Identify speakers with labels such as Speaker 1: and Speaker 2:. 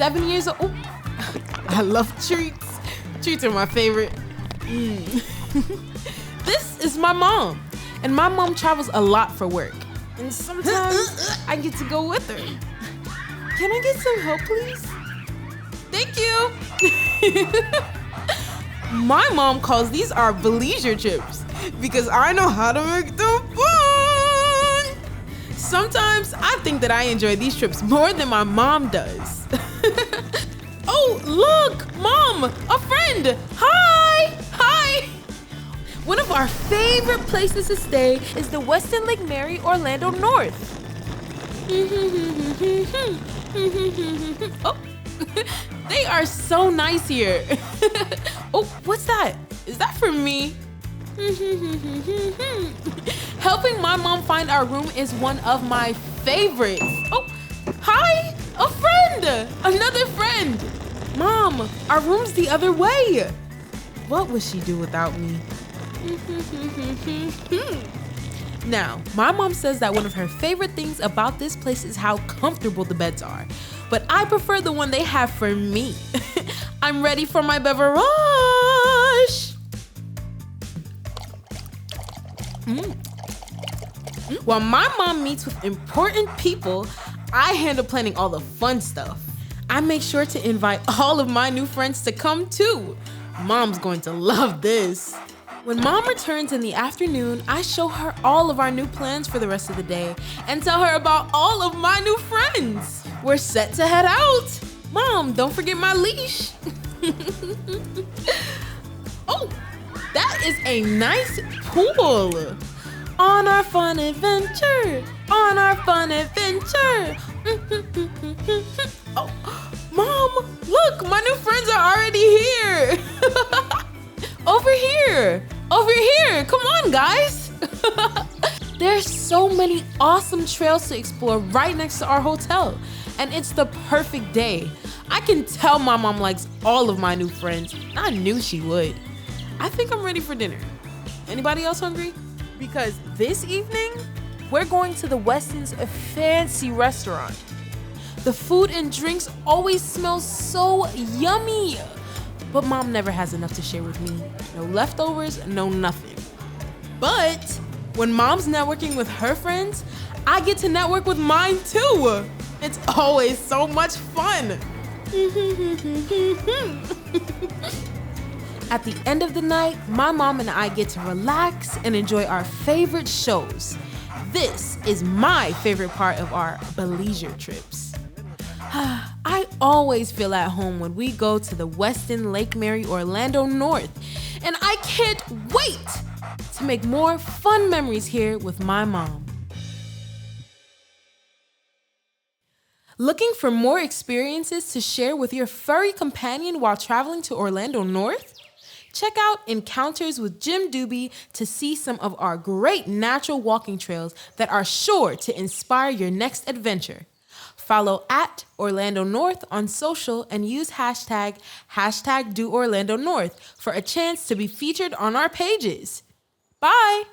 Speaker 1: 7 years old. Ooh, I love treats. Treats are my favorite. This is my mom. And my mom travels a lot for work. And sometimes I get to go with her. Can I get some help, please? Thank you. My mom calls these our leisure trips because I know how to make them fun. Sometimes I think that I enjoy these trips more than my mom does. Oh, look, Mom, a friend. Hi. One of our favorite places to stay is the Westin Lake Mary Orlando North. Oh, they are so nice here. Oh, what's that? Is that for me? Helping my mom find our room is one of my favorites. Oh, hi, a friend, another friend. Mom, our room's the other way. What would she do without me? Now, my mom says that one of her favorite things about this place is how comfortable the beds are, but I prefer the one they have for me. I'm ready for my beverage. While my mom meets with important people, I handle planning all the fun stuff. I make sure to invite all of my new friends to come too. Mom's going to love this. When Mom returns in the afternoon, I show her all of our new plans for the rest of the day and tell her about all of my new friends. We're set to head out. Mom, don't forget my leash. Oh, that is a nice pool. On our fun adventure. Oh, Mom, look, my new friends are already here. Over here, come on, guys. There's so many awesome trails to explore right next to our hotel, and it's the perfect day. I can tell my mom likes all of my new friends. I knew she would. I think I'm ready for dinner. Anybody else hungry? Because this evening, we're going to the Westin's fancy restaurant. The food and drinks always smell so yummy. But Mom never has enough to share with me. No leftovers, no nothing. But when Mom's networking with her friends, I get to network with mine too. It's always so much fun. At the end of the night, my mom and I get to relax and enjoy our favorite shows. This is my favorite part of our leisure trips. I always feel at home when we go to the Westin Lake Mary Orlando North, and I can't wait to make more fun memories here with my mom. Looking for more experiences to share with your furry companion while traveling to Orlando North? Check out Encounters with Jim Doobie to see some of our great natural walking trails that are sure to inspire your next adventure. Follow at Orlando North on social and use hashtag #DoOrlandoNorth for a chance to be featured on our pages. Bye!